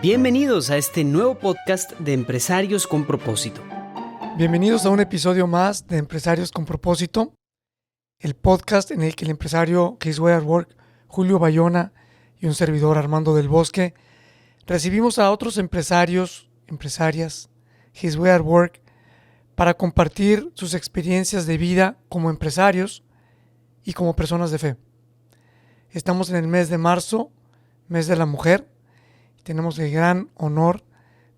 Bienvenidos a este nuevo podcast de Empresarios con Propósito. Bienvenidos a un episodio más de Empresarios con Propósito, el podcast en el que el empresario His Way at Work, Julio Bayona, y un servidor Armando del Bosque, recibimos a otros empresarios, empresarias, His Way at Work, para compartir sus experiencias de vida como empresarios y como personas de fe. Estamos en el mes de marzo, mes de la mujer, y tenemos el gran honor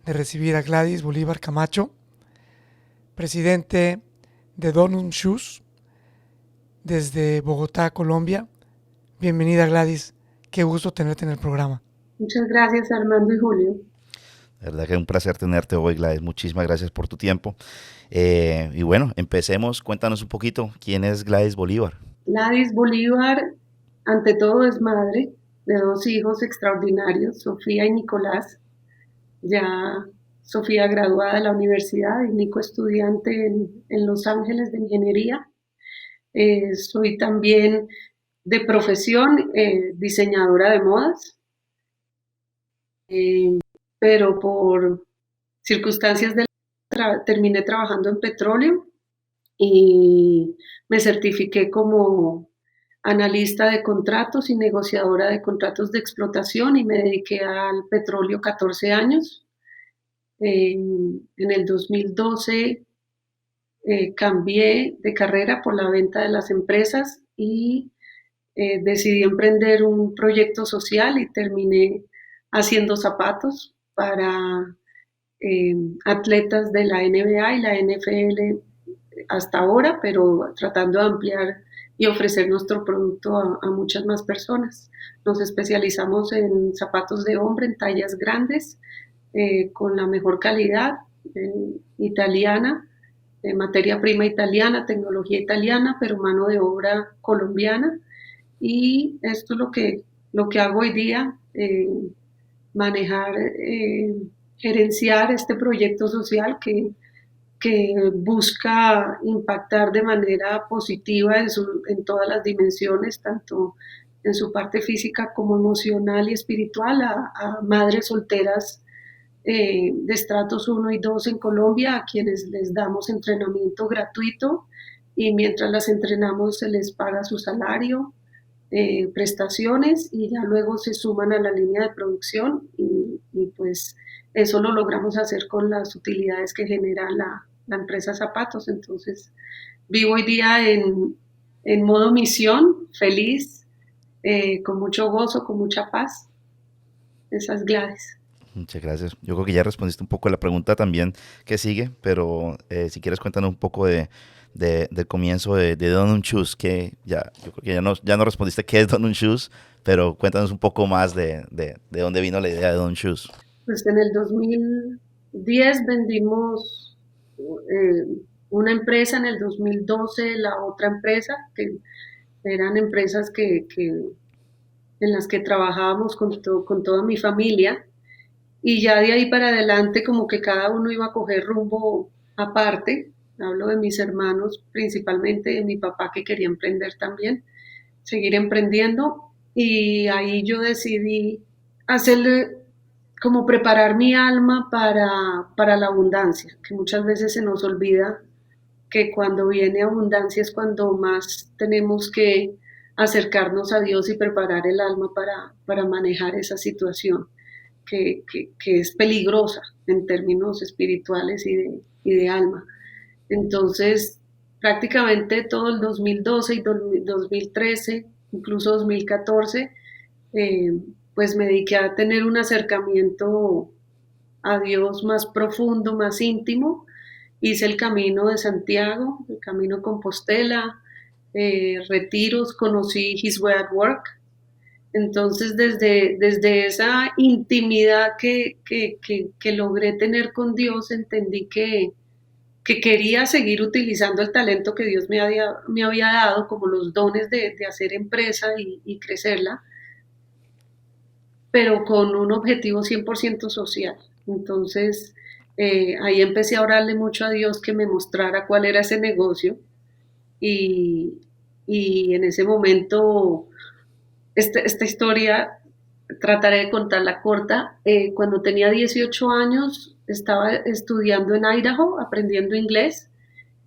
de recibir a Gladys Bolívar Camacho, presidente de Donut Shoes, desde Bogotá, Colombia. Bienvenida, Gladys. Qué gusto tenerte en el programa. Muchas gracias, Armando y Julio. La verdad que es un placer tenerte hoy, Gladys. Muchísimas gracias por tu tiempo. Y bueno, empecemos. Cuéntanos un poquito, ¿quién es Gladys Bolívar? Gladys Bolívar, ante todo, es madre de dos hijos extraordinarios, Sofía y Nicolás. Ya Sofía graduada de la universidad y Nico estudiante en Los Ángeles de ingeniería. Soy también de profesión diseñadora de modas, pero por circunstancias terminé trabajando en petróleo y me certifiqué como analista de contratos y negociadora de contratos de explotación y me dediqué al petróleo 14 años. En el 2012 cambié de carrera por la venta de las empresas y decidí emprender un proyecto social y terminé haciendo zapatos para atletas de la NBA y la NFL hasta ahora, pero tratando de ampliar y ofrecer nuestro producto a muchas más personas. Nos especializamos en zapatos de hombre en tallas grandes, con la mejor calidad, italiana, materia prima italiana, tecnología italiana, pero mano de obra colombiana. Y esto es lo que hago hoy día, manejar, gerenciar este proyecto social que busca impactar de manera positiva en todas las dimensiones, tanto en su parte física como emocional y espiritual, a madres solteras de estratos 1 y 2 en Colombia, a quienes les damos entrenamiento gratuito y mientras las entrenamos se les paga su salario, prestaciones y ya luego se suman a la línea de producción y pues eso lo logramos hacer con las utilidades que genera la empresa Zapatos. Entonces vivo hoy día en modo misión, feliz, con mucho gozo, con mucha paz. Esa es Gladys. Muchas gracias. Yo creo que ya respondiste un poco a la pregunta también que sigue, pero si quieres cuéntanos un poco del comienzo de Donut Shoes, que yo creo que ya no respondiste qué es Donut Shoes, pero cuéntanos un poco más de dónde vino la idea de Donut Shoes. Pues en el 2010 vendimos una empresa, en el 2012 la otra empresa, que eran empresas en las que trabajábamos con toda mi familia. Y ya de ahí para adelante como que cada uno iba a coger rumbo aparte. Hablo de mis hermanos, principalmente de mi papá que quería emprender también, seguir emprendiendo. Y ahí yo decidí hacerle como preparar mi alma para la abundancia, que muchas veces se nos olvida que cuando viene abundancia es cuando más tenemos que acercarnos a Dios y preparar el alma para manejar esa situación que es peligrosa en términos espirituales y de alma. Entonces, prácticamente todo el 2012 y 2013, incluso 2014, pues me dediqué a tener un acercamiento a Dios más profundo, más íntimo. Hice el camino de Santiago, el camino Compostela, retiros, conocí His Way at Work. Entonces, desde esa intimidad que logré tener con Dios, entendí que quería seguir utilizando el talento que Dios me había dado, como los dones de hacer empresa y crecerla, pero con un objetivo 100% social. Entonces, ahí empecé a orarle mucho a Dios que me mostrara cuál era ese negocio y en ese momento esta historia trataré de contarla corta. Cuando tenía 18 años estaba estudiando en Idaho, aprendiendo inglés.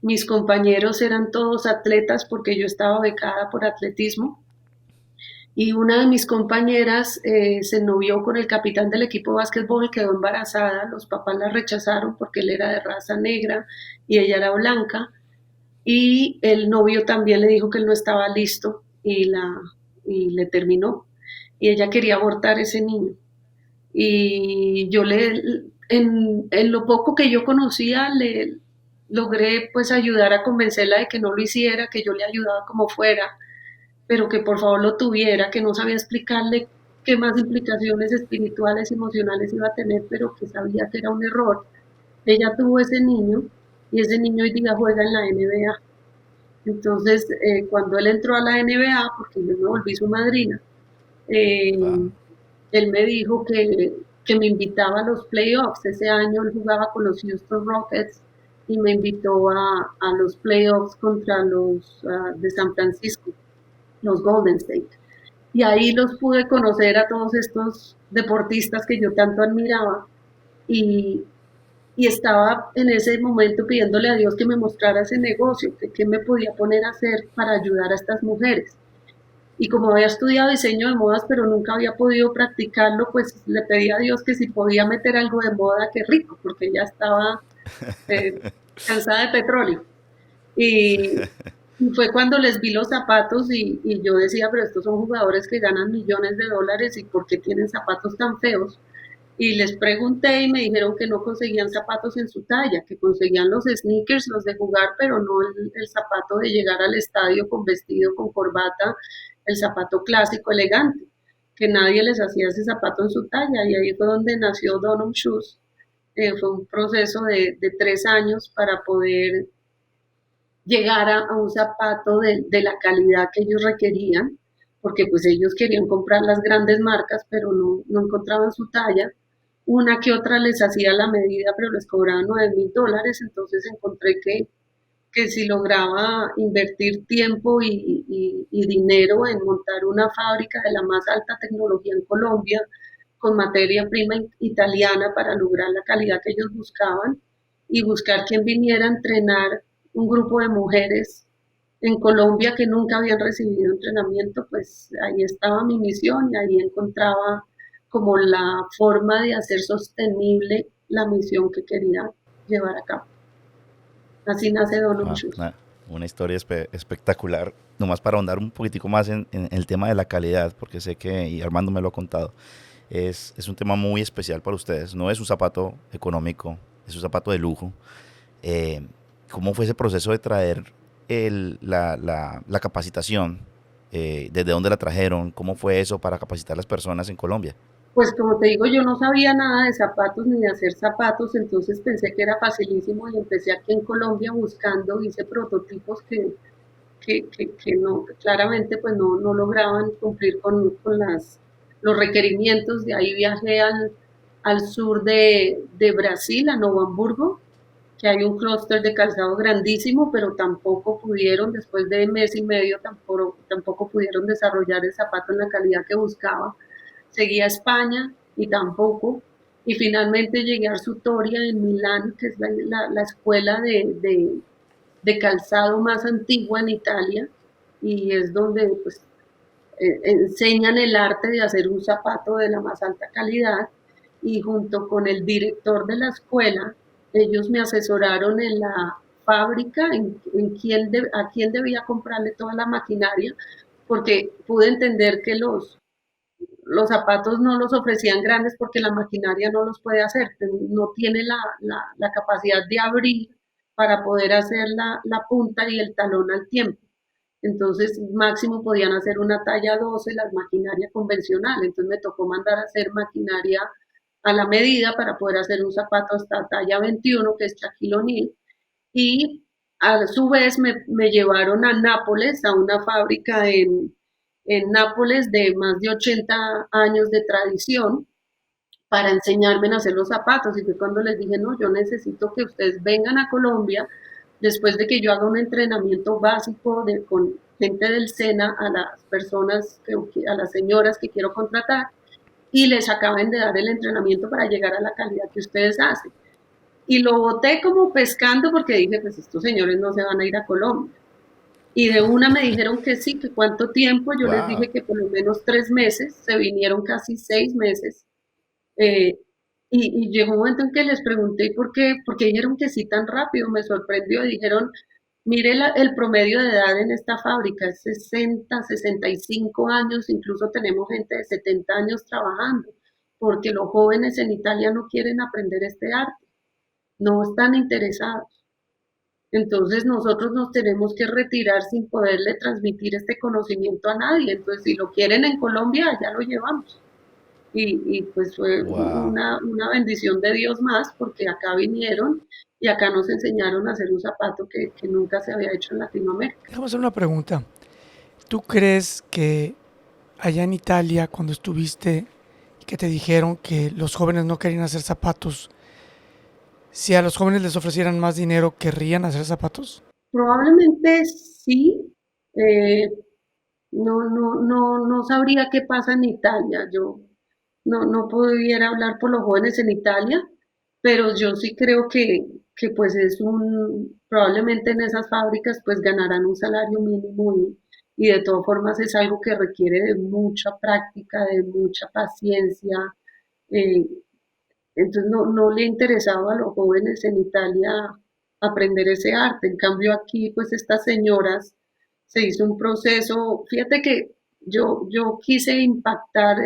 Mis compañeros eran todos atletas porque yo estaba becada por atletismo. Y una de mis compañeras se novió con el capitán del equipo de básquetbol, quedó embarazada, los papás la rechazaron porque él era de raza negra y ella era blanca, y el novio también le dijo que él no estaba listo y le terminó, y ella quería abortar ese niño. Y yo en lo poco que yo conocía, le logré pues ayudar a convencerla de que no lo hiciera, que yo le ayudaba como fuera, pero que por favor lo tuviera, que no sabía explicarle qué más implicaciones espirituales y emocionales iba a tener, pero que sabía que era un error. Ella tuvo ese niño y ese niño hoy día juega en la NBA. Entonces, cuando él entró a la NBA, porque yo me volví su madrina, Wow. él me dijo que me invitaba a los playoffs. Ese año él jugaba con los Houston Rockets y me invitó a los playoffs contra los de San Francisco, los Golden State. Y ahí los pude conocer a todos estos deportistas que yo tanto admiraba y, y estaba en ese momento pidiéndole a Dios que me mostrara ese negocio, que qué me podía poner a hacer para ayudar a estas mujeres. Y como había estudiado diseño de modas, pero nunca había podido practicarlo, pues le pedí a Dios que si podía meter algo de moda, qué rico, porque ya estaba eh, cansada de petróleo. Y, y fue cuando les vi los zapatos y yo decía, pero estos son jugadores que ganan millones de dólares y ¿por qué tienen zapatos tan feos? Y les pregunté y me dijeron que no conseguían zapatos en su talla, que conseguían los sneakers, los de jugar, pero no el zapato de llegar al estadio con vestido, con corbata, el zapato clásico, elegante, que nadie les hacía ese zapato en su talla. Y ahí fue donde nació Dunham Shoes. Fue un proceso de 3 años para poder llegar a un zapato de la calidad que ellos requerían, porque pues ellos querían comprar las grandes marcas, pero no encontraban su talla. Una que otra les hacía la medida, pero les cobraban $9,000, entonces encontré que si lograba invertir tiempo y dinero en montar una fábrica de la más alta tecnología en Colombia, con materia prima italiana para lograr la calidad que ellos buscaban y buscar quien viniera a entrenar un grupo de mujeres en Colombia que nunca habían recibido entrenamiento, pues ahí estaba mi misión y ahí encontraba como la forma de hacer sostenible la misión que quería llevar a cabo. Así nace Donum Wow, Shoes. una historia espectacular. Nomás para ahondar un poquitico más en el tema de la calidad, porque sé que, y Armando me lo ha contado, es un tema muy especial para ustedes. No es un zapato económico, es un zapato de lujo. Eh, ¿Cómo fue ese proceso de traer la capacitación? ¿Desde dónde la trajeron? ¿Cómo fue eso para capacitar a las personas en Colombia? Pues como te digo, yo no sabía nada de zapatos ni de hacer zapatos, entonces pensé que era facilísimo y empecé aquí en Colombia buscando, hice prototipos que no, claramente pues no lograban cumplir con los requerimientos. De ahí viajé al sur de Brasil, a Novo Hamburgo, que hay un clúster de calzado grandísimo, pero tampoco pudieron, después de mes y medio, tampoco pudieron desarrollar el zapato en la calidad que buscaba. Seguí a España y tampoco. Y finalmente llegué a Arsutoria en Milán, que es la escuela de calzado más antigua en Italia, y es donde pues, enseñan el arte de hacer un zapato de la más alta calidad, y junto con el director de la escuela, ellos me asesoraron en la fábrica, a quién debía comprarle toda la maquinaria, porque pude entender que los zapatos no los ofrecían grandes porque la maquinaria no los puede hacer, no tiene la capacidad de abrir para poder hacer la punta y el talón al tiempo. Entonces, máximo podían hacer una talla 12 las maquinaria convencional. Entonces, me tocó mandar a hacer maquinaria a la medida para poder hacer un zapato hasta talla 21, que es Shaquille O'Neal. Y a su vez me llevaron a Nápoles, a una fábrica en Nápoles de más de 80 años de tradición, para enseñarme a hacer los zapatos. Y fue cuando les dije, no, yo necesito que ustedes vengan a Colombia después de que yo haga un entrenamiento básico con gente del SENA a las personas, a las señoras que quiero contratar, y les acaban de dar el entrenamiento para llegar a la calidad que ustedes hacen. Y lo boté como pescando porque dije, pues estos señores no se van a ir a Colombia. Y de una me dijeron que sí, que cuánto tiempo, yo les Wow. dije que por lo menos 3 meses, se vinieron casi 6 meses. Eh, y llegó un momento en que les pregunté por qué dijeron que sí tan rápido, me sorprendió, dijeron, mire el promedio de edad en esta fábrica es 60, 65 años, incluso tenemos gente de 70 años trabajando, porque los jóvenes en Italia no quieren aprender este arte, no están interesados. Entonces nosotros nos tenemos que retirar sin poderle transmitir este conocimiento a nadie. Entonces si lo quieren en Colombia, ya lo llevamos. Y pues fue Wow. una bendición de Dios más porque acá vinieron y acá nos enseñaron a hacer un zapato que nunca se había hecho en Latinoamérica. Déjame hacer una pregunta. ¿Tú crees que allá en Italia, cuando estuviste, que te dijeron que los jóvenes no querían hacer zapatos, si a los jóvenes les ofrecieran más dinero, querrían hacer zapatos? Probablemente sí. eh, no sabría qué pasa en Italia. Yo no pudiera hablar por los jóvenes en Italia, pero yo sí creo que pues probablemente en esas fábricas pues ganarán un salario mínimo y de todas formas es algo que requiere de mucha práctica, de mucha paciencia. eh, entonces no le interesaba a los jóvenes en Italia aprender ese arte. En cambio aquí, pues estas señoras se hizo un proceso, fíjate que yo quise impactar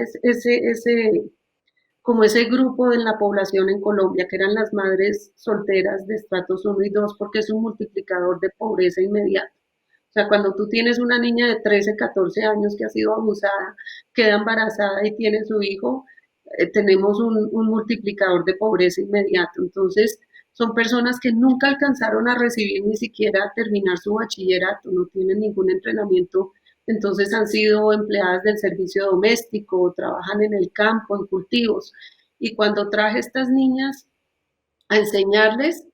como ese grupo de la población en Colombia, que eran las madres solteras de estratos 1 y 2, porque es un multiplicador de pobreza inmediata. O sea, cuando tú tienes una niña de 13, 14 años que ha sido abusada, queda embarazada y tiene su hijo, tenemos un multiplicador de pobreza inmediato. Entonces, son personas que nunca alcanzaron a recibir ni siquiera terminar su bachillerato, no tienen ningún entrenamiento, entonces han sido empleadas del servicio doméstico, trabajan en el campo, en cultivos. Y cuando traje a estas niñas a enseñarles,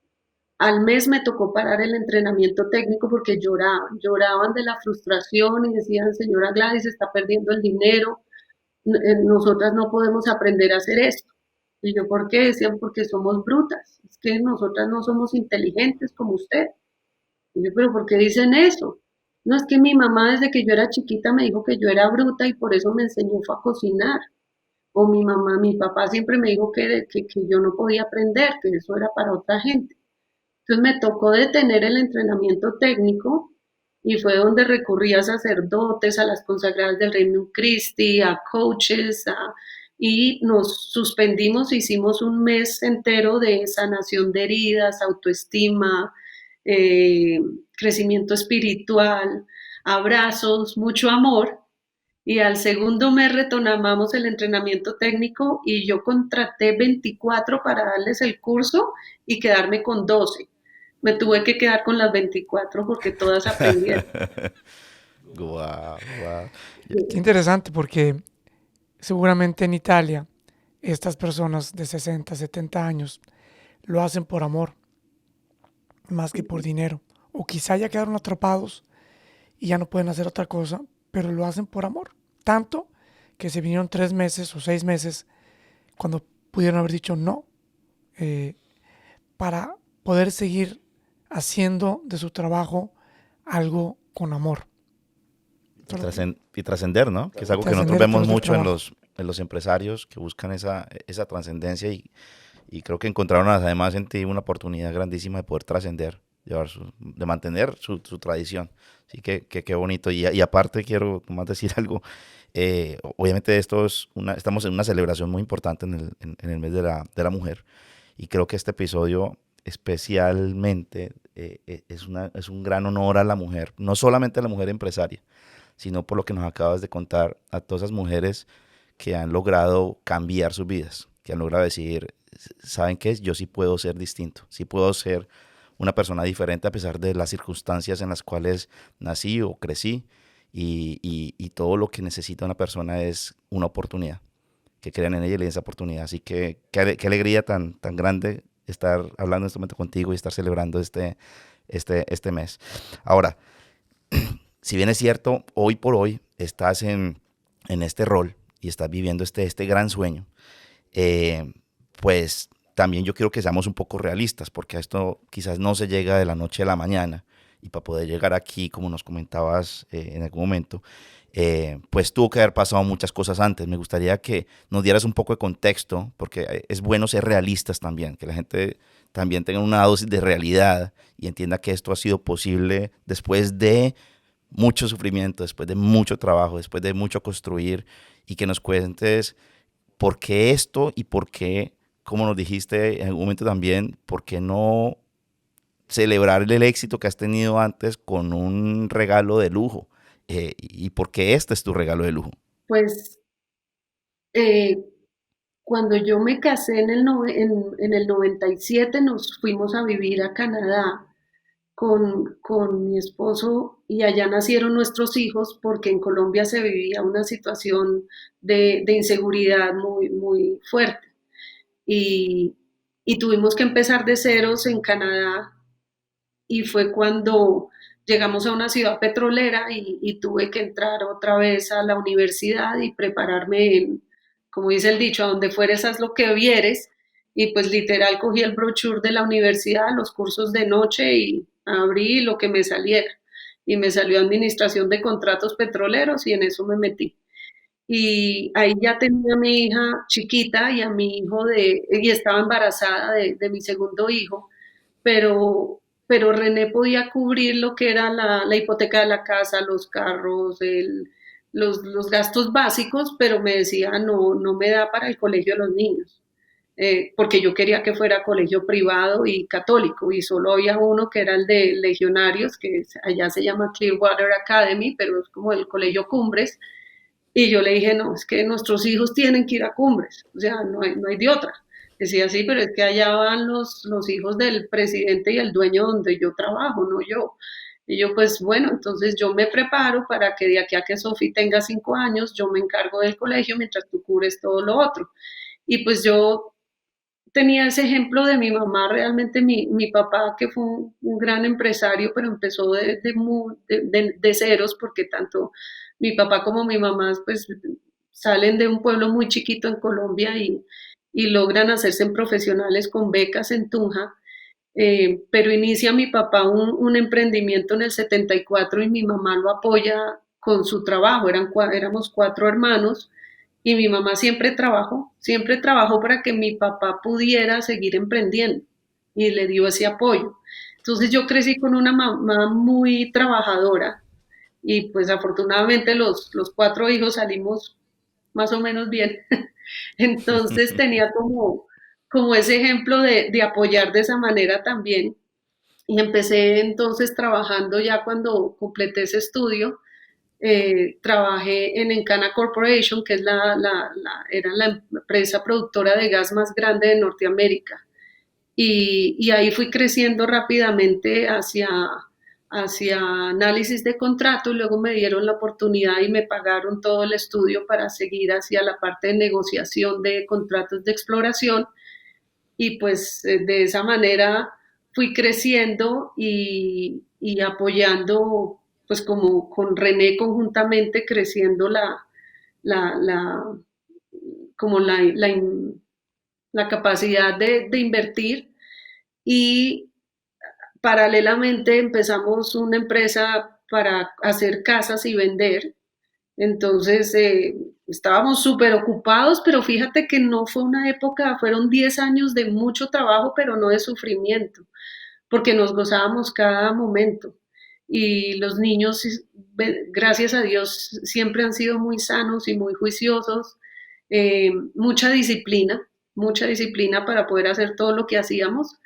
al mes me tocó parar el entrenamiento técnico porque lloraban de la frustración y decían, señora Gladys, está perdiendo el dinero, nosotras no podemos aprender a hacer esto. Y yo, ¿por qué? Decían, porque somos brutas, es que nosotras no somos inteligentes como usted. Y yo, ¿pero por qué dicen eso? No, es que mi mamá desde que yo era chiquita me dijo que yo era bruta y por eso me enseñó a cocinar. O mi papá siempre me dijo que yo no podía aprender, que eso era para otra gente. Entonces me tocó detener el entrenamiento técnico y fue donde recurrí a sacerdotes, a las consagradas del Reino Christi, a coaches, y nos suspendimos, hicimos un mes entero de sanación de heridas, autoestima, eh, crecimiento espiritual, abrazos, mucho amor. Y al segundo mes retomamos el entrenamiento técnico y yo contraté 24 para darles el curso y quedarme con 12. Me tuve que quedar con las 24 porque todas aprendieron. Wow, wow. Qué interesante porque seguramente en Italia estas personas de 60, 70 años lo hacen por amor más que por dinero. O quizá ya quedaron atrapados y ya no pueden hacer otra cosa, pero lo hacen por amor. Tanto que se vinieron 3 meses o 6 meses cuando pudieron haber dicho no, eh, para poder seguir haciendo de su trabajo algo con amor. Y trascender, ¿no? Que es algo que nosotros Trascender a vemos través del mucho en trabajo. los empresarios que buscan esa trascendencia y creo que encontraron además en ti una oportunidad grandísima de poder trascender, de mantener su tradición. Así que qué bonito. Y aparte quiero más decir algo. Obviamente estamos en una celebración muy importante en el mes de la mujer y creo que este episodio especialmente es un gran honor a la mujer, no solamente a la mujer empresaria, sino por lo que nos acabas de contar, a todas esas mujeres que han logrado cambiar sus vidas, que han logrado decir, ¿saben qué? Yo sí puedo ser distinto, sí puedo ser una persona diferente a pesar de las circunstancias en las cuales nací o crecí y todo lo que necesita una persona es una oportunidad, que crean en ella y le den esa oportunidad. Así que qué alegría tan grande estar hablando en este momento contigo y estar celebrando este mes. Ahora, si bien es cierto, hoy por hoy estás en este rol y estás viviendo este gran sueño, pues también yo quiero que seamos un poco realistas, porque a esto quizás no se llega de la noche a la mañana, y para poder llegar aquí, como nos comentabas en algún momento, pues tuvo que haber pasado muchas cosas antes. Me gustaría que nos dieras un poco de contexto, porque es bueno ser realistas también, que la gente también tenga una dosis de realidad y entienda que esto ha sido posible después de mucho sufrimiento, después de mucho trabajo, después de mucho construir, y que nos cuentes por qué esto y por qué, como nos dijiste en algún momento también, por qué no celebrar el éxito que has tenido antes con un regalo de lujo, y por qué este es tu regalo de lujo. Pues eh, cuando yo me casé en el 97 nos fuimos a vivir a Canadá con mi esposo y allá nacieron nuestros hijos porque en Colombia se vivía una situación de inseguridad muy, muy fuerte. Y, y tuvimos que empezar de ceros en Canadá y fue cuando llegamos a una ciudad petrolera y tuve que entrar otra vez a la universidad y prepararme en, como dice el dicho, a donde fueres haz lo que vieres. Y pues literal cogí el brochure de la universidad, los cursos de noche y abrí lo que me saliera. Y me salió administración de contratos petroleros y en eso me metí. Y ahí ya tenía a mi hija chiquita y a mi hijo y estaba embarazada de mi segundo hijo, pero René podía cubrir lo que era la hipoteca de la casa, los carros, los gastos básicos, pero me decía, no, no me da para el colegio de los niños, porque yo quería que fuera colegio privado y católico, y solo había uno que era el de legionarios, que allá se llama Clearwater Academy, pero es como el colegio Cumbres, y yo le dije, no, es que nuestros hijos tienen que ir a Cumbres, o sea, no hay de otra. Decía, sí, pero es que allá van los hijos del presidente y el dueño donde yo trabajo, no yo. Y yo, pues bueno, entonces yo me preparo para que de aquí a que Sofi tenga 5 años, yo me encargo del colegio mientras tú cubres todo lo otro. Y pues yo tenía ese ejemplo de mi mamá, realmente mi papá, que fue un gran empresario, pero empezó de ceros, porque tanto mi papá como mi mamá, pues salen de un pueblo muy chiquito en Colombia y logran hacerse en profesionales con becas en Tunja. Pero inicia mi papá un emprendimiento en el 74 y mi mamá lo apoya con su trabajo. Éramos 4 hermanos y mi mamá siempre trabajó para que mi papá pudiera seguir emprendiendo y le dio ese apoyo. Entonces yo crecí con una mamá muy trabajadora y pues afortunadamente los 4 hijos salimos más o menos bien. Entonces tenía como ese ejemplo de apoyar de esa manera también. Y empecé entonces trabajando ya cuando completé ese estudio. Trabajé en Encana Corporation, que es era la empresa productora de gas más grande de Norteamérica. Y ahí fui creciendo rápidamente hacia análisis de contrato y luego me dieron la oportunidad y me pagaron todo el estudio para seguir hacia la parte de negociación de contratos de exploración y pues de esa manera fui creciendo y apoyando pues como con René conjuntamente creciendo la, la como la capacidad de invertir y paralelamente empezamos una empresa para hacer casas y vender. Entonces estábamos súper ocupados, pero fíjate que no fue una época, fueron 10 años de mucho trabajo, pero no de sufrimiento, porque nos gozábamos cada momento. Y los niños, gracias a Dios, siempre han sido muy sanos y muy juiciosos, eh, mucha disciplina, mucha disciplina para poder hacer todo lo que hacíamos,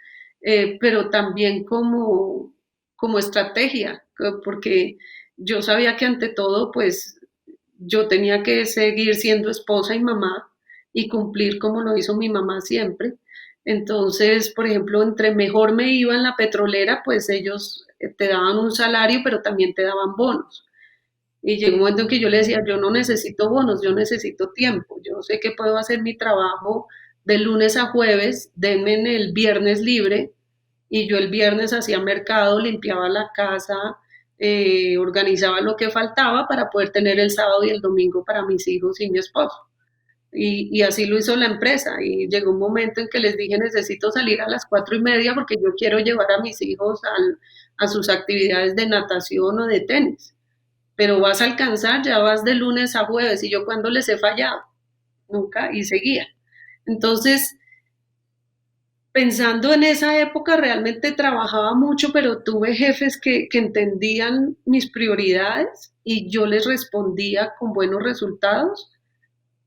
pero también como estrategia, porque yo sabía que ante todo, pues yo tenía que seguir siendo esposa y mamá y cumplir como lo hizo mi mamá siempre. Entonces, por ejemplo, entre mejor me iba en la petrolera, pues ellos te daban un salario, pero también te daban bonos. Y llegó un momento en que yo le decía, yo no necesito bonos, yo necesito tiempo. Yo sé que puedo hacer mi trabajo de lunes a jueves, denme en el viernes libre. Y yo el viernes hacía mercado, limpiaba la casa, organizaba lo que faltaba para poder tener el sábado y el domingo para mis hijos y mi esposo. Y así lo hizo la empresa. Y llegó un momento en que les dije, necesito salir a las 4:30 porque yo quiero llevar a mis hijos a sus actividades de natación o de tenis. Pero vas a alcanzar, ya vas de lunes a jueves. Y yo, ¿cuándo les he fallado? Nunca, y seguía. Entonces, pensando en esa época, realmente trabajaba mucho, pero tuve jefes que entendían mis prioridades y yo les respondía con buenos resultados,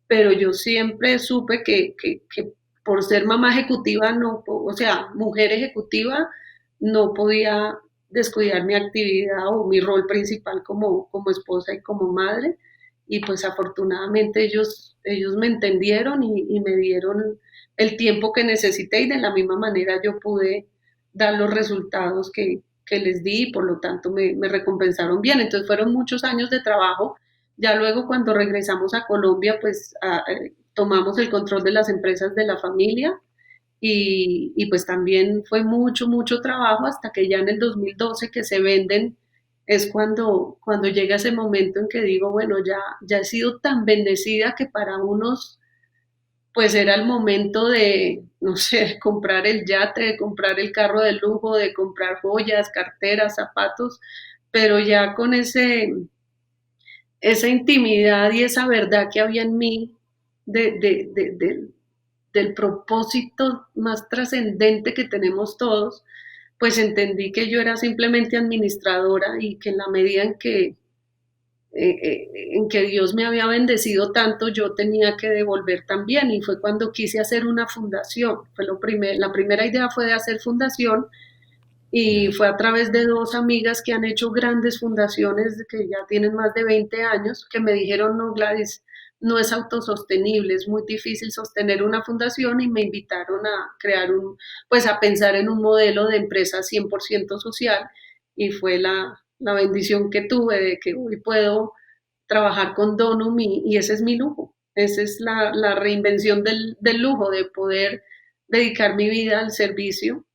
pero yo siempre supe que por ser mamá ejecutiva, no, o sea, mujer ejecutiva, no podía descuidar mi actividad o mi rol principal como esposa y como madre. Y pues afortunadamente ellos me entendieron y me dieron el tiempo que necesité y de la misma manera yo pude dar los resultados que les di y por lo tanto me recompensaron bien. Entonces fueron muchos años de trabajo. Ya luego cuando regresamos a Colombia, pues tomamos el control de las empresas de la familia y pues también fue mucho, mucho trabajo hasta que ya en el 2012 que se venden es cuando llega ese momento en que digo, bueno, ya he sido tan bendecida que para unos pues era el momento de, no sé, comprar el yate, de comprar el carro de lujo, de comprar joyas, carteras, zapatos, pero ya con esa intimidad y esa verdad que había en mí del propósito más trascendente que tenemos todos, pues entendí que yo era simplemente administradora y que en la medida en que Dios me había bendecido tanto, yo tenía que devolver también. Y fue cuando quise hacer una fundación. La primera idea fue de hacer fundación y fue a través de dos amigas que han hecho grandes fundaciones que ya tienen más de 20 años, que me dijeron, no, Gladys, no es autosostenible, es muy difícil sostener una fundación y me invitaron a crear pues a pensar en un modelo de empresa 100% social y fue la bendición que tuve de que hoy puedo trabajar con Donum y ese es mi lujo, esa es la reinvención del lujo de poder dedicar mi vida al servicio.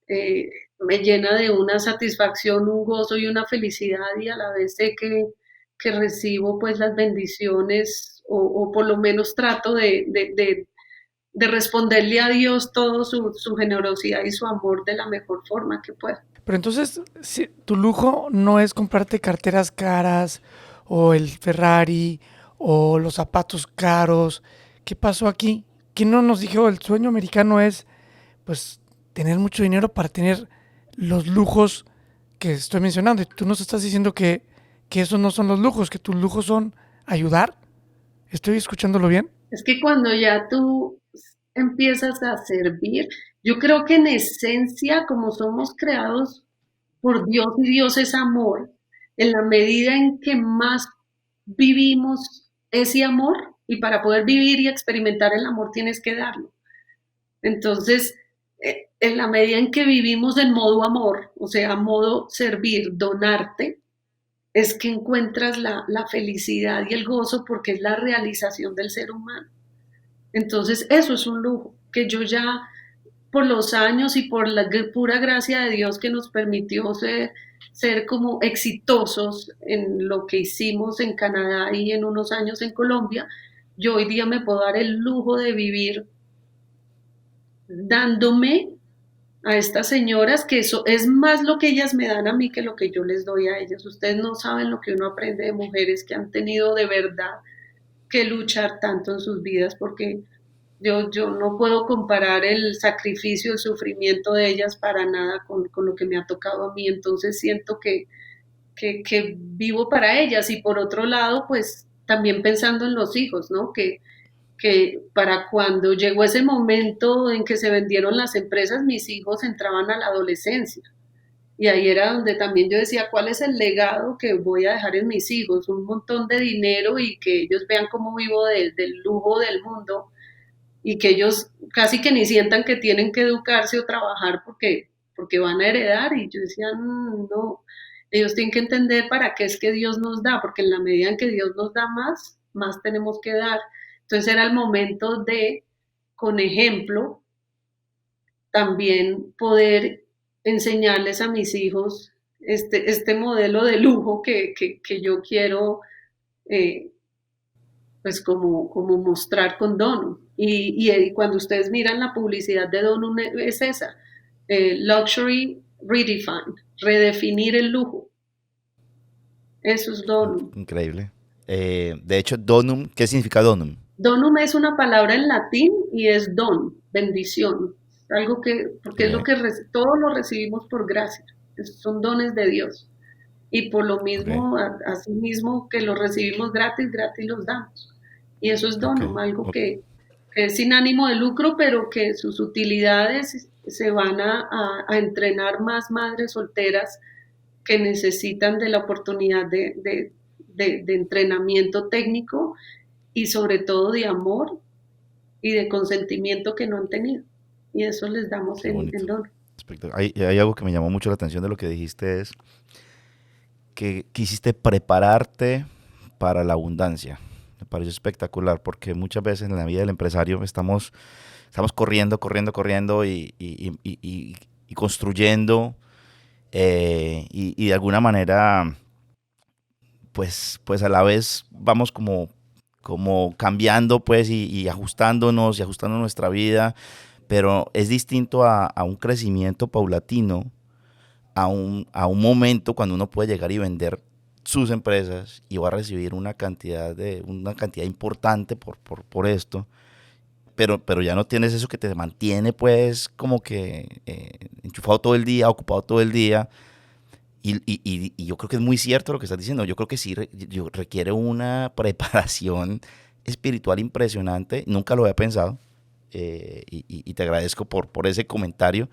eh, Me llena de una satisfacción, un gozo y una felicidad y a la vez sé que recibo pues las bendiciones o por lo menos trato de responderle a Dios todo su generosidad y su amor de la mejor forma que puedo. Pero entonces, si, tu lujo no es comprarte carteras caras o el Ferrari o los zapatos caros. ¿Qué pasó aquí? ¿Quién no nos dijo el sueño americano es pues tener mucho dinero para tener los lujos que estoy mencionando? Y tú nos estás diciendo que esos no son los lujos, que tus lujos son ayudar. ¿Estoy escuchándolo bien? Es que cuando ya tú empiezas a servir, yo creo que en esencia, como somos creados por Dios y Dios es amor, en la medida en que más vivimos ese amor, y para poder vivir y experimentar el amor tienes que darlo. Entonces, en la medida en que vivimos en modo amor, o sea, modo servir, donarte, es que encuentras la felicidad y el gozo porque es la realización del ser humano. Entonces, eso es un lujo, que yo ya por los años y por la pura gracia de Dios que nos permitió ser como exitosos en lo que hicimos en Canadá y en unos años en Colombia, yo hoy día me puedo dar el lujo de vivir dándome a estas señoras, que eso es más lo que ellas me dan a mí que lo que yo les doy a ellas. Ustedes no saben lo que uno aprende de mujeres que han tenido de verdad que luchar tanto en sus vidas, porque yo no puedo comparar el sacrificio, el sufrimiento de ellas para nada con lo que me ha tocado a mí, entonces siento que vivo para ellas y por otro lado, pues también pensando en los hijos, ¿no? Que para cuando llegó ese momento en que se vendieron las empresas, mis hijos entraban a la adolescencia. Y ahí era donde también yo decía, ¿cuál es el legado que voy a dejar en mis hijos? Un montón de dinero y que ellos vean cómo vivo del lujo del mundo y que ellos casi que ni sientan que tienen que educarse o trabajar porque van a heredar. Y yo decía, no, ellos tienen que entender para qué es que Dios nos da, porque en la medida en que Dios nos da más, más tenemos que dar. Entonces era el momento de, con ejemplo, también poder enseñarles a mis hijos este modelo de lujo que yo quiero eh, pues como mostrar con Donum. Y cuando ustedes miran la publicidad de Donum es esa, Luxury Redefined, redefinir el lujo. Eso es Donum. Increíble. De hecho, donum, ¿qué significa donum? Donum es una palabra en latín y es don, bendición. Algo porque es lo Ok, que todos lo recibimos por gracia. Son dones de Dios. Y por lo ok, mismo, así mismo que los recibimos gratis, gratis los damos. Y eso es ok, Donum, algo ok. que es sin ánimo de lucro, pero que sus utilidades se van a entrenar más madres solteras que necesitan de la oportunidad de entrenamiento técnico y sobre todo de amor y de consentimiento que no han tenido. Y eso les damos Qué en bonito. Donum. Hay algo que me llamó mucho la atención de lo que dijiste, es que quisiste prepararte para la abundancia. Me pareció espectacular porque muchas veces en la vida del empresario estamos corriendo, corriendo, corriendo y construyendo, y de alguna manera, pues a la vez vamos como cambiando, pues, y ajustándonos y ajustando nuestra vida, pero es distinto a un crecimiento paulatino, a un momento cuando uno puede llegar y vender sus empresas y va a recibir una cantidad importante por esto, pero ya no tienes eso que te mantiene, pues, como que enchufado todo el día, ocupado todo el día. Y yo creo que es muy cierto lo que estás diciendo. Yo creo que sí requiere una preparación espiritual impresionante. Nunca lo había pensado. Y te agradezco por ese comentario.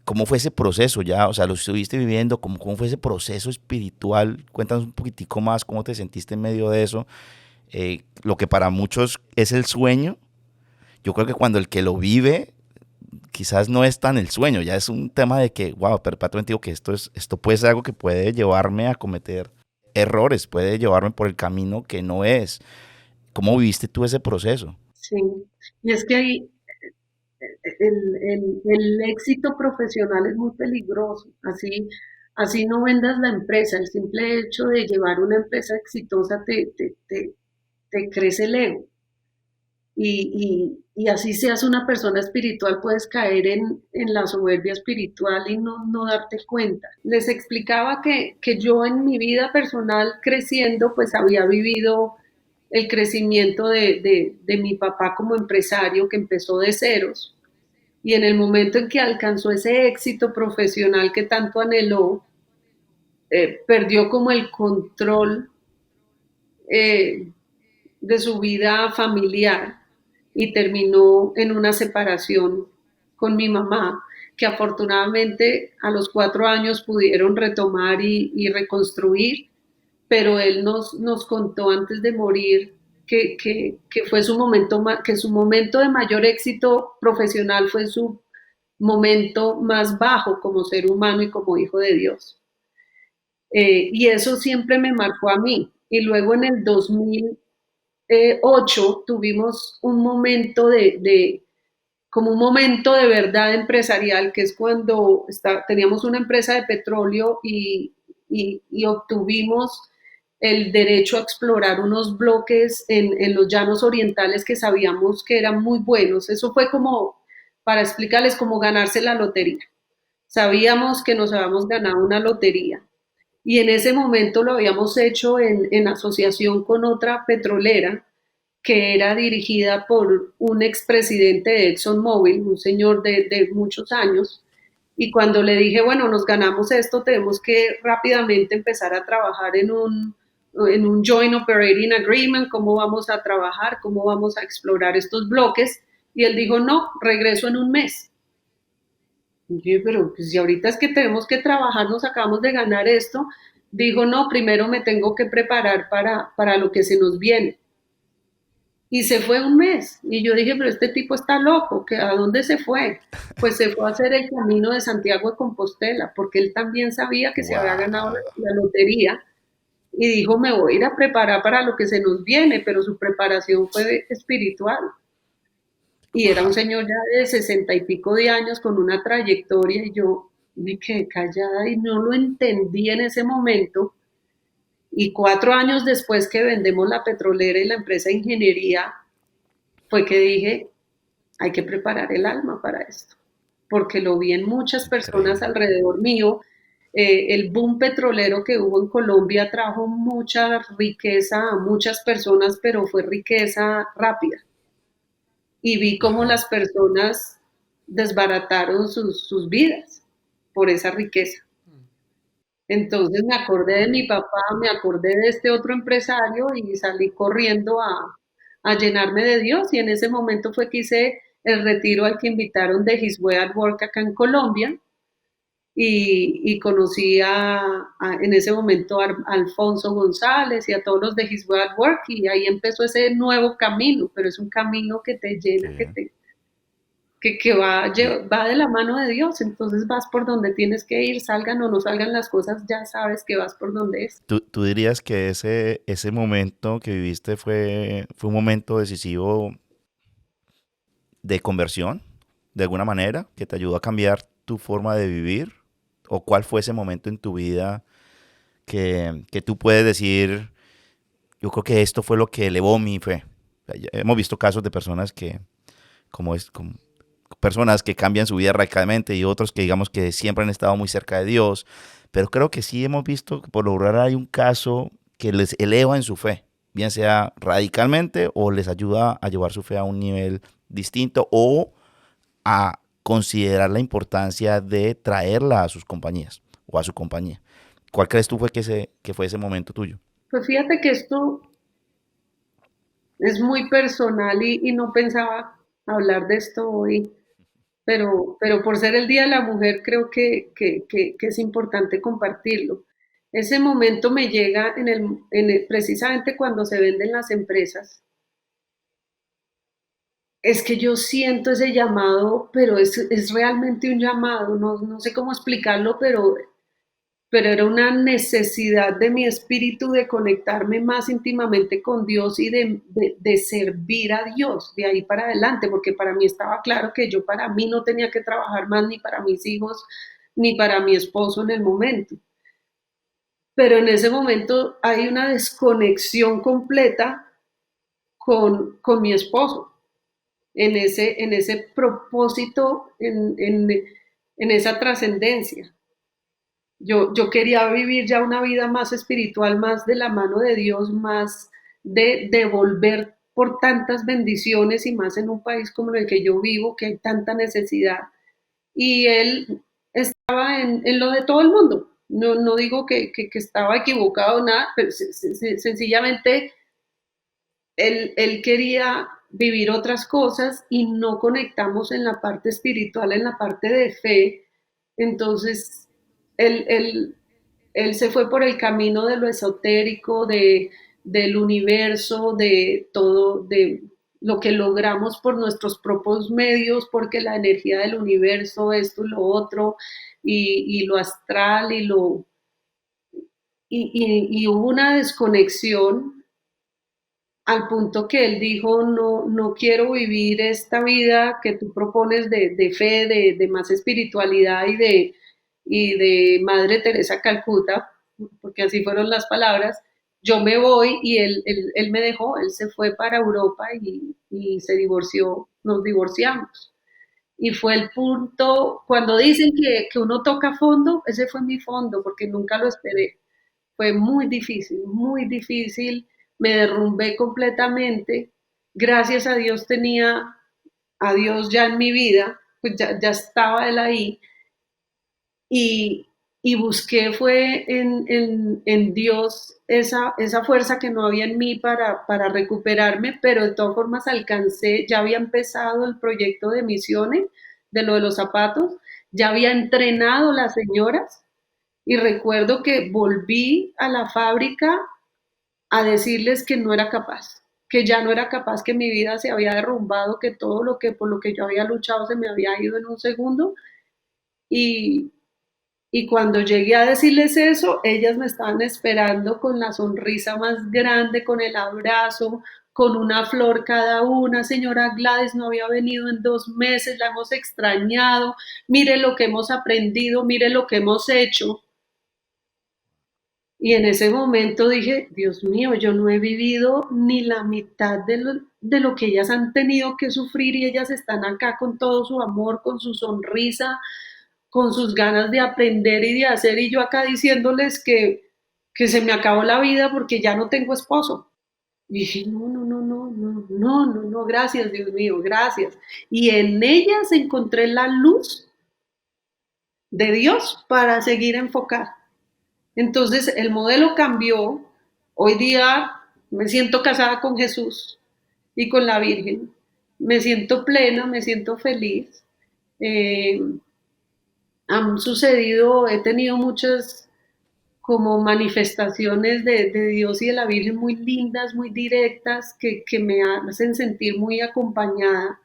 ¿Cómo fue ese proceso ya? O sea, lo estuviste viviendo. ¿Cómo fue ese proceso espiritual? Cuéntanos un poquitico más cómo te sentiste en medio de eso. Lo que para muchos es el sueño. Yo creo que cuando el que lo vive quizás no es tan el sueño, ya es un tema de que, wow, perpetuamente digo que esto puede ser algo que puede llevarme a cometer errores, puede llevarme por el camino que no es. ¿Cómo viviste tú ese proceso? Sí. Y es que ahí el éxito profesional es muy peligroso. Así no vendas la empresa. El simple hecho de llevar una empresa exitosa te crece el ego. Y así seas una persona espiritual, puedes caer en la soberbia espiritual y no darte cuenta. Les explicaba que yo en mi vida personal creciendo, pues había vivido el crecimiento de mi papá como empresario que empezó de ceros y en el momento en que alcanzó ese éxito profesional que tanto anheló, perdió como el control eh, de su vida familiar y terminó en una separación con mi mamá, que afortunadamente a los 4 años pudieron retomar y reconstruir, pero él nos contó antes de morir que fue su momento, que su momento de mayor éxito profesional fue su momento más bajo como ser humano y como hijo de Dios. Y eso siempre me marcó a mí. Y luego en el 2008 tuvimos un momento como un momento de verdad empresarial, que es cuando teníamos una empresa de petróleo y obtuvimos el derecho a explorar unos bloques en los llanos orientales que sabíamos que eran muy buenos. Eso fue como, para explicarles, como ganarse la lotería. Sabíamos que nos habíamos ganado una lotería y en ese momento lo habíamos hecho en asociación con otra petrolera que era dirigida por un expresidente de ExxonMobil, un señor de muchos años. Y cuando le dije, bueno, nos ganamos esto, tenemos que rápidamente empezar a trabajar en un Joint Operating Agreement, cómo vamos a trabajar, cómo vamos a explorar estos bloques. Y él dijo, no, regreso en un mes. Y yo dije, pero pues, si ahorita es que tenemos que trabajar, nos acabamos de ganar esto. Dijo, no, primero me tengo que preparar para lo que se nos viene. Y se fue un mes. Y yo dije, pero este tipo está loco, ¿a dónde se fue? Pues se fue a hacer el camino de Santiago de Compostela, porque él también sabía que se había ganado Wow. la lotería y dijo, me voy a ir a preparar para lo que se nos viene, pero su preparación fue espiritual. Y era un señor ya de 60 y pico de años con una trayectoria y yo, Me quedé callada y no lo entendí en ese momento. Y 4 años después que vendemos la petrolera y la empresa de ingeniería, fue que dije, hay que preparar el alma para esto, porque lo vi en muchas personas Increíble. alrededor mío. El boom petrolero que hubo en Colombia trajo mucha riqueza a muchas personas, pero fue riqueza rápida. Y vi cómo Ajá. las personas desbarataron sus vidas por esa riqueza. Entonces me acordé de mi papá, me acordé de este otro empresario y salí corriendo a llenarme de Dios. Y en ese momento fue que hice el retiro al que invitaron de His Way at Work acá en Colombia. Y conocí en ese momento a Alfonso González y a todos los de His Way at Work. Y ahí empezó ese nuevo camino, pero es un camino que te Qué llena, bien. que Y va de la mano de Dios, entonces vas por donde tienes que ir, salgan o no salgan las cosas, ya sabes que vas por donde es. tú dirías que ese momento que viviste fue un momento decisivo de conversión, de alguna manera, que te ayudó a cambiar tu forma de vivir? ¿O cuál fue ese momento en tu vida que tú puedes decir, yo creo que esto fue lo que elevó mi fe? O sea, hemos visto casos de personas como personas que cambian su vida radicalmente y otros que digamos que siempre han estado muy cerca de Dios, pero creo que sí hemos visto que por lograr hay un caso que les eleva en su fe, bien sea radicalmente o les ayuda a llevar su fe a un nivel distinto o a considerar la importancia de traerla a sus compañías o a su compañía. ¿Cuál crees tú que fue ese momento tuyo? Pues fíjate que esto es muy personal y no pensaba hablar de esto hoy, pero por ser el Día de la Mujer creo que es importante compartirlo. Ese momento me llega precisamente cuando se venden las empresas. Es que yo siento ese llamado, pero es realmente un llamado, no sé cómo explicarlo, pero era una necesidad de mi espíritu de conectarme más íntimamente con Dios y de servir a Dios de ahí para adelante, porque para mí estaba claro que yo para mí no tenía que trabajar más ni para mis hijos ni para mi esposo en el momento. Pero en ese momento hay una desconexión completa con mi esposo en ese propósito, en esa trascendencia. Yo quería vivir ya una vida más espiritual, más de la mano de Dios, más de devolver por tantas bendiciones y más en un país como el que yo vivo, que hay tanta necesidad. Y él estaba en lo de todo el mundo. No digo que estaba equivocado, nada, pero sencillamente él quería vivir otras cosas y no conectamos en la parte espiritual, en la parte de fe. Entonces, él, él, él se fue por el camino de lo esotérico, del universo, de todo, de lo que logramos por nuestros propios medios, porque la energía del universo, esto y lo otro, y lo astral, y hubo una desconexión al punto que él dijo, no quiero vivir esta vida que tú propones de fe, de más espiritualidad y de Madre Teresa Calcuta, porque así fueron las palabras, yo me voy y él me dejó, él se fue para Europa y se divorció, nos divorciamos. Y fue el punto, cuando dicen que uno toca fondo, ese fue mi fondo, porque nunca lo esperé. Fue muy difícil, me derrumbé completamente. Gracias a Dios tenía a Dios ya en mi vida, pues ya estaba él ahí y, y busqué fue en Dios esa fuerza que no había en mí para recuperarme, pero de todas formas alcancé, ya había empezado el proyecto de misiones, de lo de los zapatos, ya había entrenado las señoras y recuerdo que volví a la fábrica a decirles que no era capaz, que ya no era capaz, que mi vida se había derrumbado, que todo lo que por lo que yo había luchado se me había ido en un segundo. Y, y cuando llegué a decirles eso, ellas me estaban esperando con la sonrisa más grande, con el abrazo, con una flor cada una. Señora Gladys no había venido en 2 meses, la hemos extrañado, mire lo que hemos aprendido, mire lo que hemos hecho. Y en ese momento dije, Dios mío, yo no he vivido ni la mitad de lo que ellas han tenido que sufrir y ellas están acá con todo su amor, con su sonrisa, con sus ganas de aprender y de hacer, y yo acá diciéndoles que se me acabó la vida porque ya no tengo esposo. Y dije, no, no, no, no, no, no, no, no, gracias, Dios mío, gracias. Y en ellas encontré la luz de Dios para seguir enfocada. Entonces el modelo cambió. Hoy día me siento casada con Jesús y con la Virgen. Me siento plena, me siento feliz. Eh, Han sucedido, he tenido muchas como manifestaciones de Dios y de la Virgen muy lindas, muy directas, que me hacen sentir muy acompañada.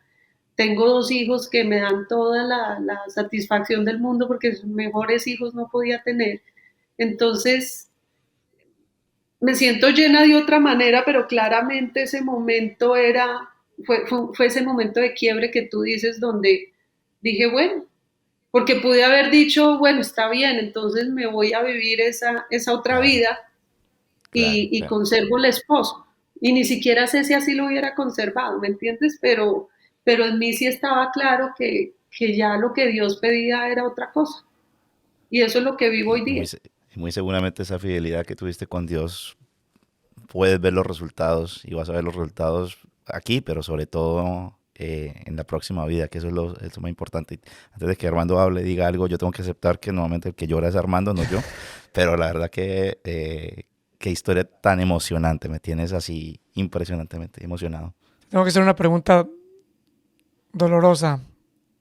Tengo 2 hijos que me dan toda la satisfacción del mundo porque sus mejores hijos no podía tener. Entonces, me siento llena de otra manera, pero claramente ese momento fue ese momento de quiebre que tú dices donde dije, bueno, porque pude haber dicho, bueno, está bien, entonces me voy a vivir esa otra Claro, vida claro, y claro. conservo el esposo. Y ni siquiera sé si así lo hubiera conservado, ¿me entiendes? Pero en mí sí estaba claro que ya lo que Dios pedía era otra cosa. Y eso es lo que vivo hoy Y día. muy seguramente esa fidelidad que tuviste con Dios, puedes ver los resultados y vas a ver los resultados aquí, pero sobre todo en la próxima vida, que eso es lo más importante. Y antes de que Armando hable, diga algo, yo tengo que aceptar que normalmente el que llora es Armando, no yo, pero la verdad que qué historia tan emocionante, me tienes así impresionantemente emocionado. Tengo que hacer una pregunta dolorosa,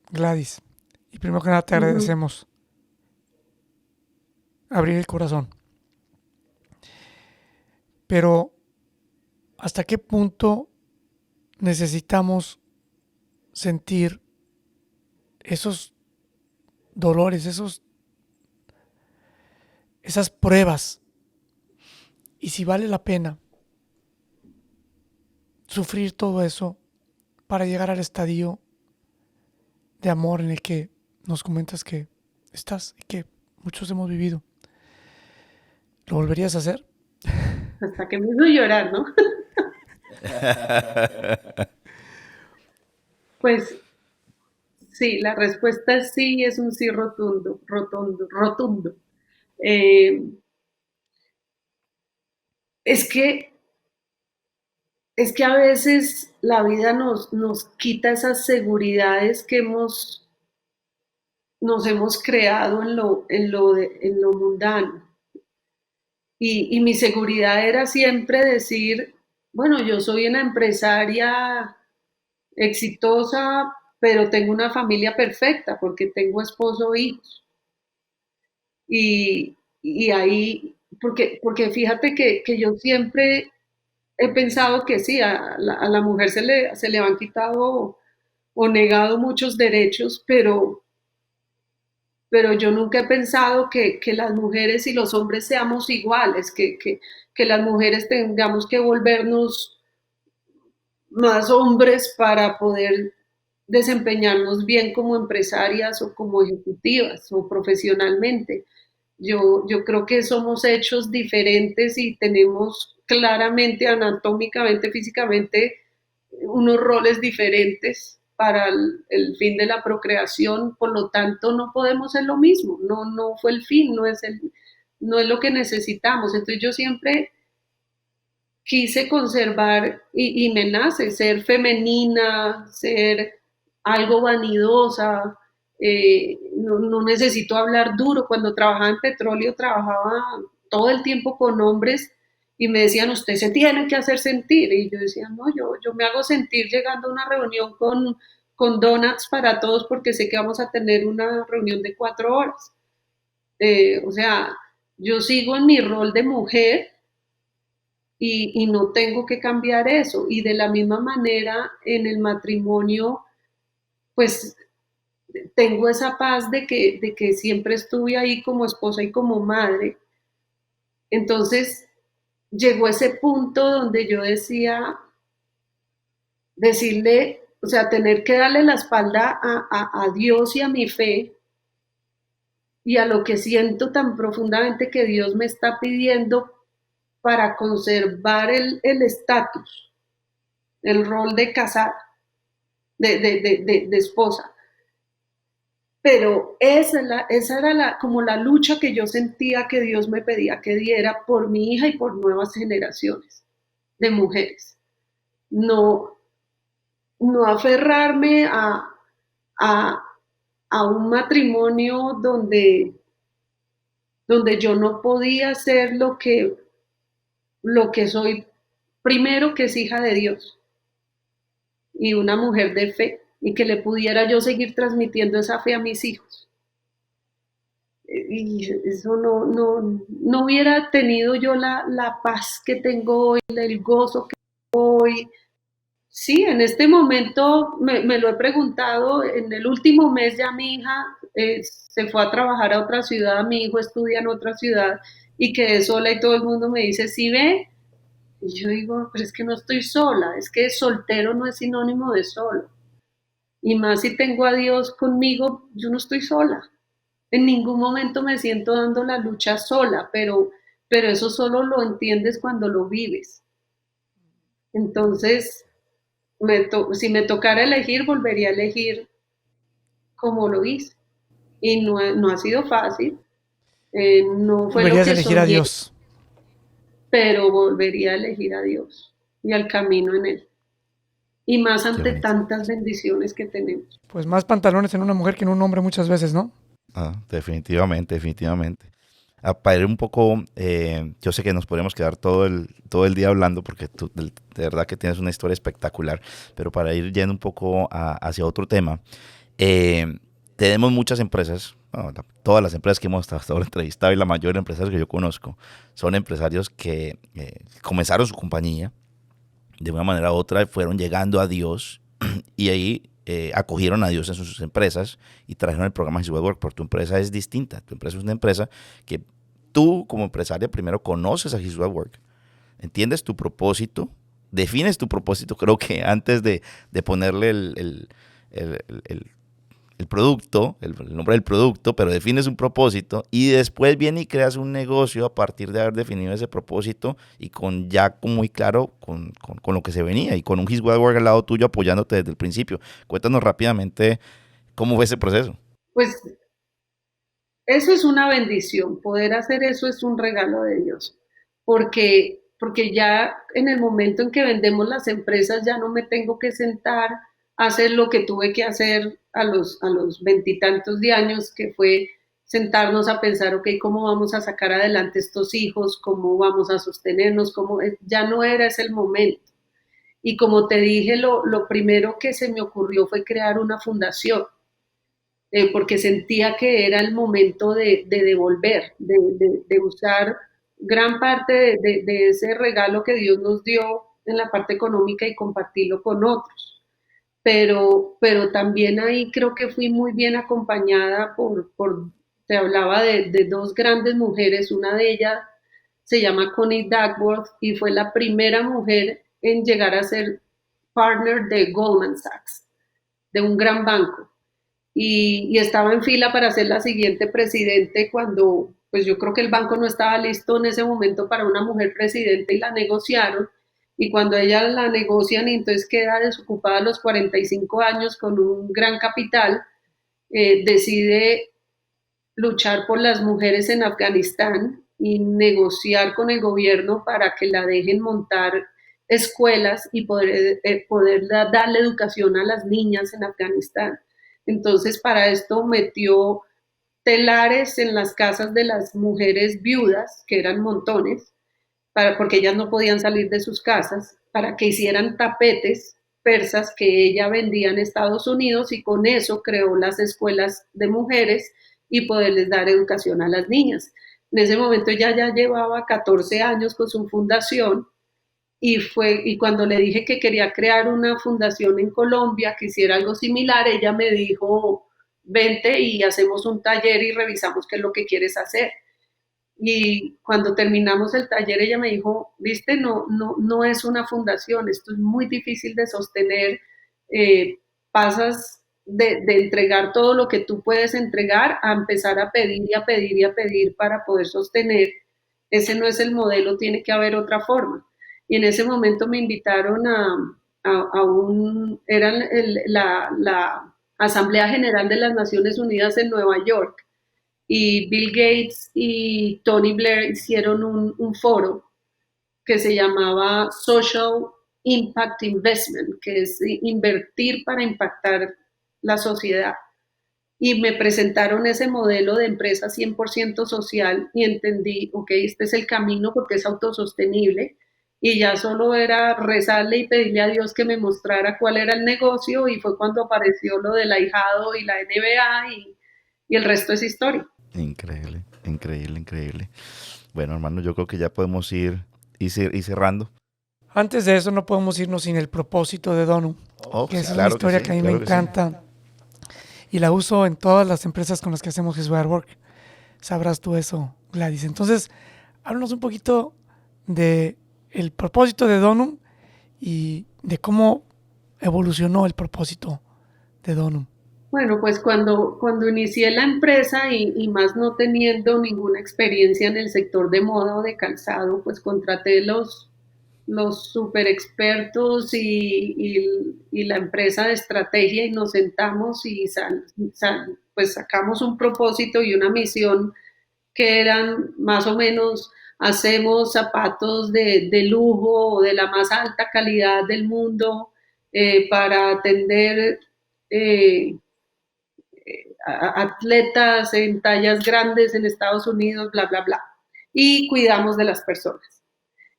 Gladys. Y primero que nada te Ujú. agradecemos abrir el corazón. Pero, ¿hasta qué punto necesitamos sentir esos dolores, esas pruebas? Y si vale la pena sufrir todo eso para llegar al estadio de amor en el que nos comentas que estás y que muchos hemos vivido. ¿Lo volverías a hacer? Hasta que me hizo llorar, ¿no? Pues sí, la respuesta es sí, es un sí rotundo, rotundo, rotundo. Eh, es que es que a veces la vida nos quita esas seguridades que nos hemos creado en lo mundano. Y mi seguridad era siempre decir, bueno, yo soy una empresaria exitosa, pero tengo una familia perfecta porque tengo esposo e hijos. Y ahí, porque fíjate que yo siempre he pensado que sí, a la mujer se le han quitado o negado muchos derechos, pero yo nunca he pensado que las mujeres y los hombres seamos iguales, que las mujeres tengamos que volvernos más hombres para poder desempeñarnos bien como empresarias o como ejecutivas o profesionalmente. Yo creo que somos hechos diferentes y tenemos claramente, anatómicamente, físicamente, unos roles diferentes para el fin de la procreación, por lo tanto no podemos ser lo mismo, no fue el fin, no es lo que necesitamos. Entonces yo siempre quise conservar y me nace ser femenina, ser algo vanidosa, no necesito hablar duro. Cuando trabajaba en petróleo trabajaba todo el tiempo con hombres y me decían, usted se tiene que hacer sentir. Y yo decía, no, yo me hago sentir llegando a una reunión con donuts para todos porque sé que vamos a tener una reunión de 4 horas. O sea, yo sigo en mi rol de mujer y no tengo que cambiar eso. Y de la misma manera en el matrimonio, pues tengo esa paz de que siempre estuve ahí como esposa y como madre. Entonces llegó ese punto donde yo decía, decirle, o sea, tener que darle la espalda a Dios y a mi fe y a lo que siento tan profundamente que Dios me está pidiendo para conservar el estatus, el rol de casada, de esposa. Pero esa era como la lucha que yo sentía que Dios me pedía que diera por mi hija y por nuevas generaciones de mujeres. No, no aferrarme a, a un matrimonio donde yo no podía ser lo que soy primero, que es hija de Dios y una mujer de fe, y que le pudiera yo seguir transmitiendo esa fe a mis hijos. Y eso no hubiera tenido yo la paz que tengo hoy, el gozo que tengo hoy. Sí, en este momento me lo he preguntado. En el último mes ya mi hija se fue a trabajar a otra ciudad, mi hijo estudia en otra ciudad y quedé sola y todo el mundo me dice, ¿sí ve? Y yo digo, pero es que no estoy sola, es que soltero no es sinónimo de solo. Y más si tengo a Dios conmigo, yo no estoy sola. En ningún momento me siento dando la lucha sola, pero eso solo lo entiendes cuando lo vives. Entonces, si me tocara elegir, volvería a elegir como lo hice. Y no ha sido fácil, no fue lo Volverías a que elegir a soñé, Dios. pero volvería a elegir a Dios y al camino en Él. Y más Qué ante bonito. tantas bendiciones que tenemos. Pues más pantalones en una mujer que en un hombre muchas veces, ¿no? Definitivamente, definitivamente. Para ir un poco, yo sé que nos podríamos quedar todo el día hablando porque tú de verdad que tienes una historia espectacular, pero para ir yendo un poco hacia otro tema, tenemos muchas empresas, bueno, todas las empresas que hemos hasta ahora entrevistado y la mayoría de empresarios que yo conozco son empresarios que comenzaron su compañía de una manera u otra, fueron llegando a Dios y ahí acogieron a Dios en sus empresas y trajeron el programa His Way Work, porque tu empresa es distinta. Tu empresa es una empresa que tú como empresaria primero conoces a His Way Work, entiendes tu propósito, defines tu propósito, creo que antes de ponerle el, el- el producto, el nombre del producto, pero defines un propósito y después viene y creas un negocio a partir de haber definido ese propósito y con ya muy claro con lo que se venía y con un His Way Work al lado tuyo apoyándote desde el principio. Cuéntanos rápidamente cómo fue ese proceso. Pues eso es una bendición, poder hacer eso es un regalo de Dios, porque ya en el momento en que vendemos las empresas ya no me tengo que sentar a hacer lo que tuve que hacer a los veintitantos de años, que fue sentarnos a pensar, ok, ¿cómo vamos a sacar adelante estos hijos? ¿Cómo vamos a sostenernos? Ya no era ese el momento. Y como te dije, lo primero que se me ocurrió fue crear una fundación porque sentía que era el momento de devolver, de usar gran parte de ese regalo que Dios nos dio en la parte económica y compartirlo con otros. Pero también ahí creo que fui muy bien acompañada te hablaba de dos grandes mujeres, una de ellas se llama Connie Duckworth y fue la primera mujer en llegar a ser partner de Goldman Sachs, de un gran banco y estaba en fila para ser la siguiente presidente cuando pues yo creo que el banco no estaba listo en ese momento para una mujer presidente y la negociaron y cuando ella la negocian y entonces queda desocupada a los 45 años con un gran capital, decide luchar por las mujeres en Afganistán y negociar con el gobierno para que la dejen montar escuelas y poder darle educación a las niñas en Afganistán. Entonces, para esto metió telares en las casas de las mujeres viudas, que eran montones, porque ellas no podían salir de sus casas, para que hicieran tapetes persas que ella vendía en Estados Unidos y con eso creó las escuelas de mujeres y poderles dar educación a las niñas. En ese momento ella ya llevaba 14 años con su fundación y cuando le dije que quería crear una fundación en Colombia que hiciera algo similar, ella me dijo, vente y hacemos un taller y revisamos qué es lo que quieres hacer. Y cuando terminamos el taller, ella me dijo, viste, no es una fundación, esto es muy difícil de sostener, pasas de entregar todo lo que tú puedes entregar a empezar a pedir y a pedir y a pedir para poder sostener. Ese no es el modelo, tiene que haber otra forma. Y en ese momento me invitaron era la Asamblea General de las Naciones Unidas en Nueva York, y Bill Gates y Tony Blair hicieron un foro que se llamaba Social Impact Investment, que es invertir para impactar la sociedad. Y me presentaron ese modelo de empresa 100% social y entendí, ok, este es el camino porque es autosostenible, y ya solo era rezarle y pedirle a Dios que me mostrara cuál era el negocio, y fue cuando apareció lo del ahijado y la NBA, y el resto es historia. Increíble, increíble, increíble. Bueno, hermano, yo creo que ya podemos ir cerrando. Antes de eso no podemos irnos sin el propósito de Donum, Oh, que sí, esa es una claro que historia sí, que a mí me claro que sí. encanta y la uso en todas las empresas con las que hacemos His Way at Work. Sabrás tú eso, Gladys. Entonces, háblanos un poquito de el propósito de Donum y de cómo evolucionó el propósito de Donum. Bueno, pues cuando inicié la empresa y más no teniendo ninguna experiencia en el sector de moda o de calzado, pues contraté los super expertos y la empresa de estrategia, y nos sentamos y pues sacamos un propósito y una misión que eran más o menos: hacemos zapatos de lujo o de la más alta calidad del mundo, para atender eh, atletas en tallas grandes en Estados Unidos, bla, bla, bla. Y cuidamos de las personas.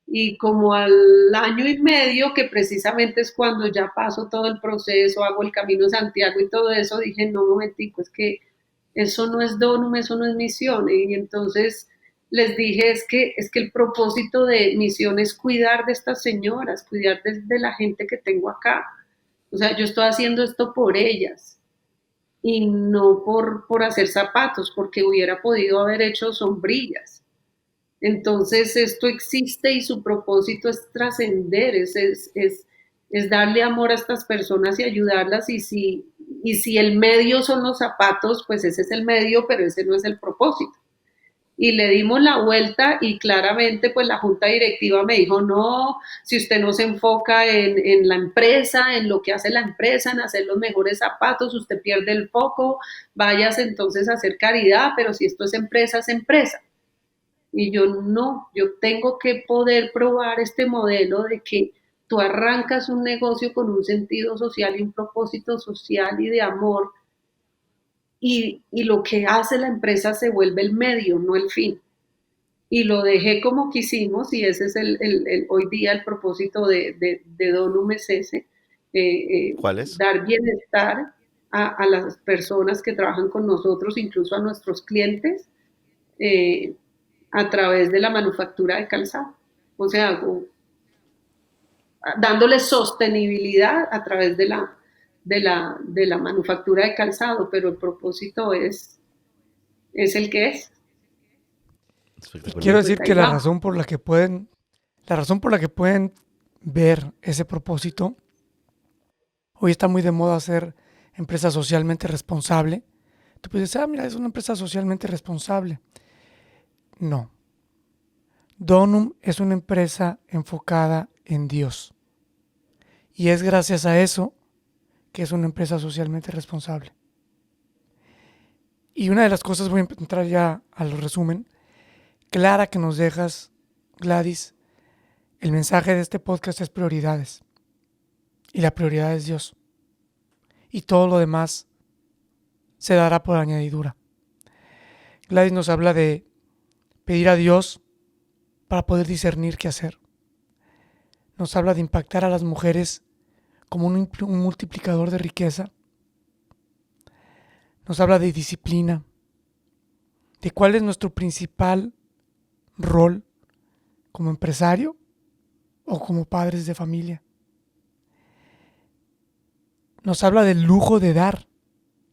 Y como al año y medio, que precisamente es cuando ya paso todo el proceso, hago el Camino de Santiago y todo eso, dije, no, un momentico, es que eso no es Donum, eso no es misión. Y entonces les dije, es que el propósito de misión es cuidar de estas señoras, cuidar de la gente que tengo acá. O sea, yo estoy haciendo esto por ellas y no por hacer zapatos, porque hubiera podido haber hecho sombrillas. Entonces esto existe y su propósito es trascender, es darle amor a estas personas y ayudarlas, y si el medio son los zapatos, pues ese es el medio, pero ese no es el propósito. Y le dimos la vuelta, y claramente pues la junta directiva me dijo, no, si usted no se enfoca en la empresa, en lo que hace la empresa, en hacer los mejores zapatos, usted pierde el foco, váyase entonces a hacer caridad, pero si esto es empresa, es empresa. Y yo no, yo tengo que poder probar este modelo de que tú arrancas un negocio con un sentido social y un propósito social y de amor, y lo que hace la empresa se vuelve el medio, no el fin. Y lo dejé como quisimos, y ese es hoy día el propósito de Donum es ese, ¿Cuál es? dar bienestar a las personas que trabajan con nosotros, incluso a nuestros clientes, eh, a través de la manufactura de calzado. O sea, dándole sostenibilidad a través de la manufactura de calzado, pero el propósito es el que es. Y Espectacular. quiero Pues decir ahí que la vamos. razón por la que pueden ver ese propósito, hoy está muy de moda hacer empresa socialmente responsable. Tú puedes decir, mira, es una empresa socialmente responsable. No. Donum es una empresa enfocada en Dios. Y es gracias a eso que es una empresa socialmente responsable. Y una de las cosas, voy a entrar ya al resumen, clara que nos dejas, Gladys, el mensaje de este podcast es prioridades. Y la prioridad es Dios. Y todo lo demás se dará por añadidura. Gladys nos habla de pedir a Dios para poder discernir qué hacer. Nos habla de impactar a las mujeres como un multiplicador de riqueza. Nos habla de disciplina, de cuál es nuestro principal rol como empresario o como padres de familia. Nos habla del lujo de dar,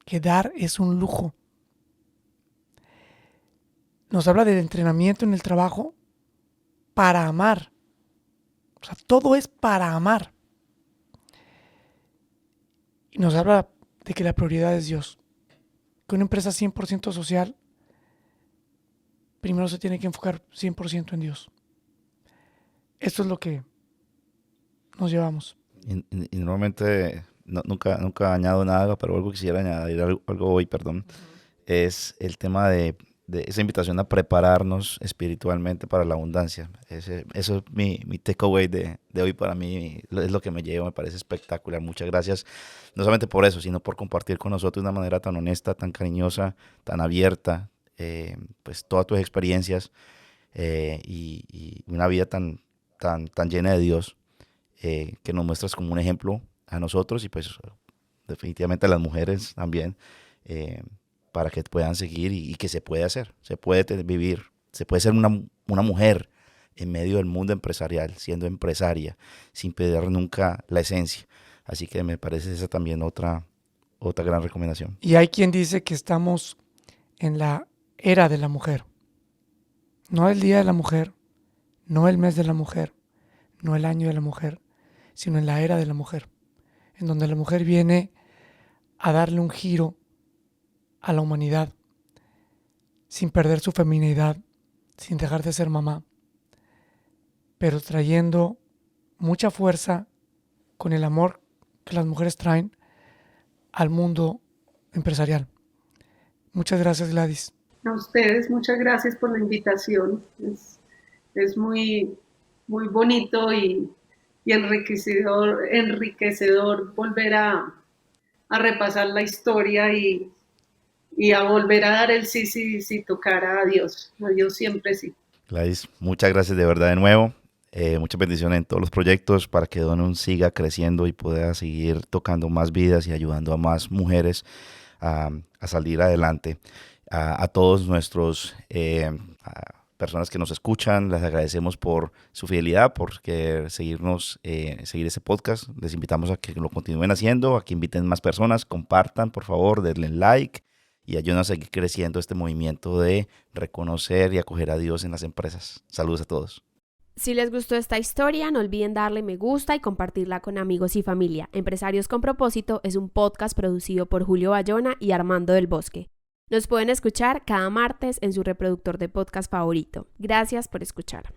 que dar es un lujo. nos habla del entrenamiento en el trabajo para amar. O sea, todo es para amar. Y nos habla de que la prioridad es Dios. Que una empresa 100% social, primero se tiene que enfocar 100% en Dios. Esto es lo que nos llevamos. Y normalmente nunca añado nada, pero algo quisiera añadir, algo hoy, perdón, es el tema de esa invitación a prepararnos espiritualmente para la abundancia. Eso es mi takeaway de hoy para mí, es lo que me llevo, me parece espectacular. Muchas gracias, no solamente por eso, sino por compartir con nosotros de una manera tan honesta, tan cariñosa, tan abierta, pues todas tus experiencias y una vida tan llena de Dios, que nos muestras como un ejemplo a nosotros y pues definitivamente a las mujeres también, para que puedan seguir y que se puede hacer, se puede vivir, se puede ser una mujer en medio del mundo empresarial, siendo empresaria, sin perder nunca la esencia. Así que me parece esa también otra gran recomendación. Y hay quien dice que estamos en la era de la mujer. No el día de la mujer, no el mes de la mujer, no el año de la mujer, sino en la era de la mujer, en donde la mujer viene a darle un giro a la humanidad, sin perder su feminidad, sin dejar de ser mamá, pero trayendo mucha fuerza con el amor que las mujeres traen al mundo empresarial. Muchas gracias, Gladys. A ustedes, muchas gracias por la invitación. Es muy, muy bonito y enriquecedor volver a repasar la historia y a volver a dar el sí, si tocara a Dios siempre sí. Gladys, muchas gracias de verdad de nuevo. Muchas bendiciones en todos los proyectos para que Donum siga creciendo y pueda seguir tocando más vidas y ayudando a más mujeres a salir adelante. A todos nuestros personas que nos escuchan, les agradecemos por su fidelidad, por seguir ese podcast. Les invitamos a que lo continúen haciendo, a que inviten más personas, compartan, por favor, denle like y ayuden a seguir creciendo este movimiento de reconocer y acoger a Dios en las empresas. Saludos a todos. Si les gustó esta historia, no olviden darle me gusta y compartirla con amigos y familia. Empresarios con Propósito es un podcast producido por Julio Bayona y Armando del Bosque. Nos pueden escuchar cada martes en su reproductor de podcast favorito. Gracias por escuchar.